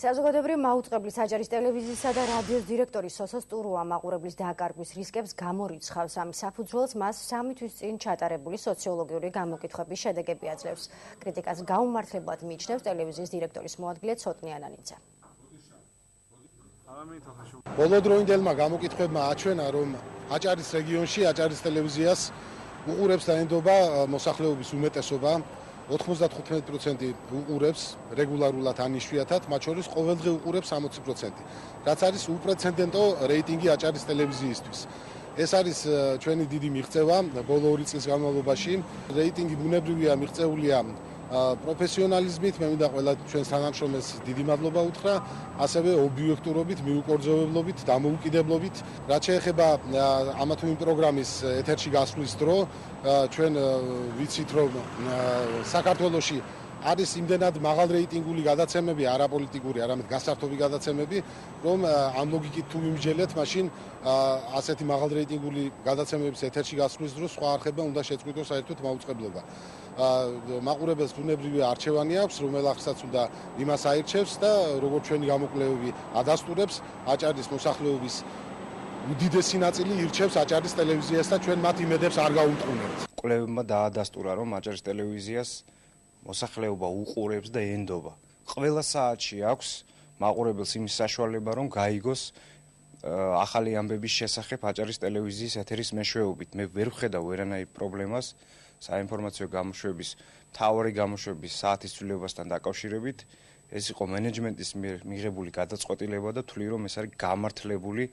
საზოგადოებრივი მაუწყებლის აჯარის ტელევიზიისა და რადიოს დირექტორი სოსო სტურუა მაყურებლის დააკარგვის რისკებს გამორიცხავს. ამის საფუძველს მას 3 თვის წინ ჩატარებული სოციოლოგიური გამოკითხვების შედეგები აძლევს. კრიტიკას გაუმართლებლად მიიჩნევს ტელევიზიის დირექტორის მოადგილე ცოტნი ანანიძე. ბოლოდროინდელმა გამოკითხვებმა აჩვენა, რომ აჭარის რეგიონში აჭარის ტელევიზიას უყურებს დაენდობა მოსახლეობის უმეტესობა. 95% უყურებს რეგულარულად ან იშვიათად, მათ შორის ყოველდღე უყურებს 60%, რაც არის უპრეცედენტო რეიტინგი აჭარის ტელევიზიისთვის. ეს არის ჩვენი დიდი მიღწევა ბოლო 2 წლის განმავლობაში. რეიტინგი ბუნებრივია მიღწეულია პროფესიონალიზმით, მე მინდა ყველა ჩვენს თანამშრომელს დიდი მადლობა უთხრა, ასევე ობიექტურობით, მიუკერძოებლობით, დამოუკიდებლობით. რაც შეეხება ამა თუ იმ პროგრამის ეთერში გასვლის დრო, ჩვენ ვიცით, რომ საქართველოში არის იმდენად მაღალ რეიტინგული გადაცემები, არაპოლიტიკური, არამედ გასართობი გადაცემები, რომ ამ ლოგიკით თუ მიმსჯელეთ, მაშინ ასეთი მაღალ რეიტინგული გადაცემების ეთერში გასვლის დროს სხვა არხებმა უნდა შეწყვიტოს საერთოდ მაუწყებლობა. მაყურებელს ბუნებრივი არჩევანი აქვს, რომელსაც უნდა იმას აირჩევს და როგორც ჩვენი გამოკვლევები ადასტურებს, აჭარის მოსახლეობის უდიდესი ნაწილი ირჩევს აჭარის ტელევიზიას და ჩვენ მათ იმედებს არ გაუმტყუნებთ. კვლევებმა დაადასტურა, რომ აჭარის ტელევიზიას მოსახლეობა უყურებს და ენდობა. ყველა საათში აქვს მაყურებელს იმის საშუალება, რომ გაიგოს ახალი ამბების შესახებ აჭარის ტელევიზიის ეთერის მეშვეობით. მე ვერ ვხედავ ვერანაირ პრობლემას საინფორმაციო გამოშვების, მთავარი გამოშვების საათის ცვლილებასთან დაკავშირებით. ეს იყო მენეჯმენტის მიერ მიღებული გადაწყვეტილება და თვლი, რომ ეს არის გამართლებული.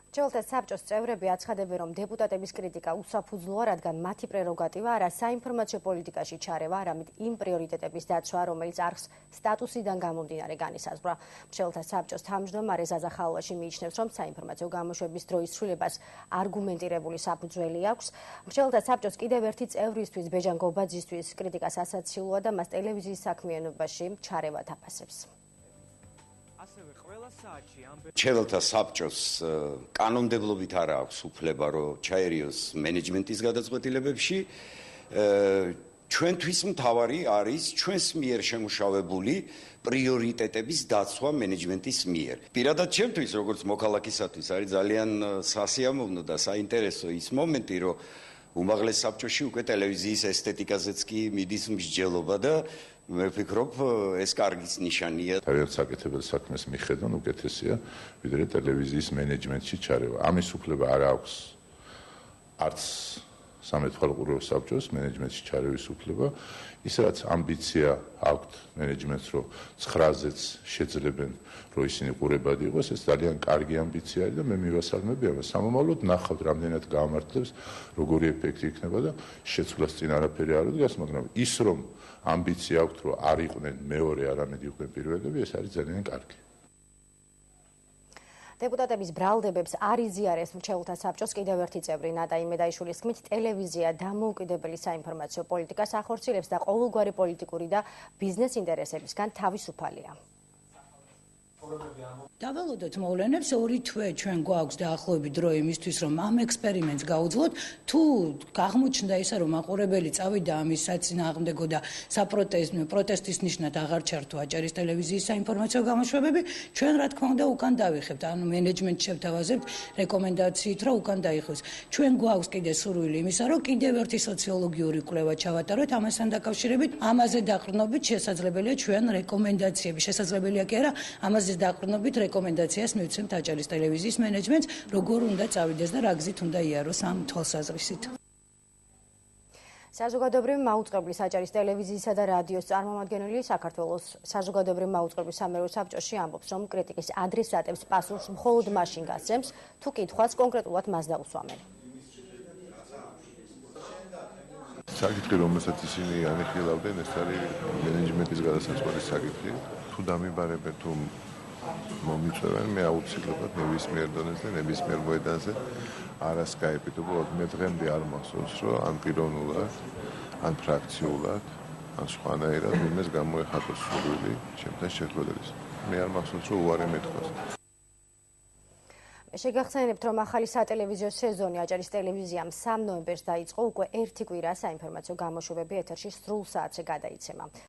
მრჩეველთა საბჭოს წევრები აცხადებენ, რომ დეპუტატების კრიტიკა უსაფუძვლოა, რადგან მათი პრეროგატივა არა საინფორმაციო პოლიტიკაში ჩარევა, არამედ იმ პრიორიტეტების დაცვა, რომელიც არხს სტატუსიდან გამომდინარე განისაზღვრა. მრჩეველთა საბჭოს თავმჯდომარე ზაზა ხალვაში მიიჩნევს, რომ საინფორმაციო გამოშვების დროის ცვლილებას არგუმენტირებული საფუძველი აქვს. მრჩეველთა საბჭოს კიდევ ერთი წევრისთვის, ბეჯან გობაძისთვის კრიტიკას ასაცილოა და მას ტელევიზიის საქმიანობაში ჩარევა თაფასებს. მრჩეველთა საბჭოს კანონმდებლობით არ აქვს უფლება, რომ ჩაერიოს მენეჯმენტის გადაწყვეტილებებში. ჩვენთვის მთავარი არის ჩვენს მიერ შემუშავებული პრიორიტეტების დაცვა მენეჯმენტის მიერ. პირადად ჩემთვის, როგორც მოქალაქისათვის, არის ძალიან სასიამოვნო და საინტერესო ის მომენტი, რომ უმაღლეს საბჭოში უკვე ტელევიზიის ესთეტიკაზეც კი მიდის მსჯელობა და მე ვფიქრობ, ეს კარგის ნიშანია. თავიანთ საკეთებელ საქმეს მიხედონ უკეთესია, ვიდრე ტელევიზიის მენეჯმენტში ჩარევა. ამის უფლება არ აქვს არც სამეთვალყურეო საბჭოს მენეჯმენტში ჩარევის უფლება. ის რაც ამბიცია აქვთ მენეჯმენტს, რომ 9-ზეც შეძლებენ, რომ ისინი ყურებადი იყოს, ეს ძალიან კარგი ამბიცია არის და მე მივასალმები ამას. სამომავლოდ ნახავთ, რამდენად გაამართლებს, როგორი ეფექტი იქნება და შეცვლას წინ არაფერი არ უდგას, მაგრამ ის რომ ამბიცია აქვთ, რომ არ იყვნენ მეორე, არამედ იყვნენ პირველები, ეს არის ძალიან კარგი. დეპუტატების ბრალდებებს არ იზიარეს მრჩეველთა საბჭოს კიდევ ერთი წევრი ნატა იმედაიშვილის თქმით, ტელევიზია დამოუკიდებელი საინფორმაციო პოლიტიკას ახორციელებს და ყოველგვარი პოლიტიკური და ბიზნეს ინტერესებისგან თავისუფალია. დაველოდოთ მოვლენებს 2 თვე ჩვენ გვაქვს დაახლოებით დრო იმისთვის, რომ ამ ექსპერიმენტს გაუძლოთ. თუ აღმოჩნდა ისა, რომ მაყურებელი წავიდა ამის საწინააღმდეგო და პროტესტის ნიშნად აღარ ჩართო აჭარის ტელევიზიის საინფორმაციო გამოშვებები, ჩვენ რა თქმა უნდა უკან დავიხებთ. ანუ მენეჯმენტს შევთავაზებთ რეკომენდაციით, რომ უკან დაიხოს. ჩვენ გვაქვს კიდე სურვილი იმისა, რომ კიდევ ერთი სოციოლოგიური კვლევა ჩავატაროთ ამასთან დაკავშირებით. ამაზე დაყრდნობით შესაძლებელია ჩვენ რეკომენდაციები, შესაძლებელია კი არა, ამაზე დაყრდნობით რეკომენდაციას მივცემთ აჭარის ტელევიზიის მენეჯმენტს, როგორ უნდა წავიდეს და რა გზით უნდა იაროს ამ თვალსაზრისით. საზოგადოებრივი მაუწყებლის აჭარის ტელევიზიისა და რადიოს წარმომადგენელი საქართველოს საზოგადოებრივი მაუწყებლის სამეურვეო საბჭოში ამბობს, რომ კრიტიკის ადრესატებს პასუხს მხოლოდ მაშინ გასცემს, თუ კითხვას კონკრეტულად მას დაუსვამენ. საკითხი, რომელსაც ისინი ანიხილავდნენ, ეს არის მენეჯმენტის გადასაწყვეტის საკითხი. თუ დამიბარებენ, თუ მომიწევენ, მე აუცილებლად ნებისმიერ დონეზე, ნებისმიერ მოედანზე არასკაიპიტობოდ მე დღემდე არ მახსოვს, რომ ან პიროვნულად, ან ფრაქციულად, ან სხვანაირად იმეს გამოეხატოს სურვილი ჩემთან შეხვედრის. მე არ მახსოვს, რომ უარი მეთქვას. შეგახსენებთ, რომ ახალი სატელევიზიო სეზონი აჭარის ტელევიზიამ 3 ნოემბერს დაიწყო, უკვე 1 კვირა საინფორმაციო გამოშვებები ეთერში სრულ საათზე გადაიცემა.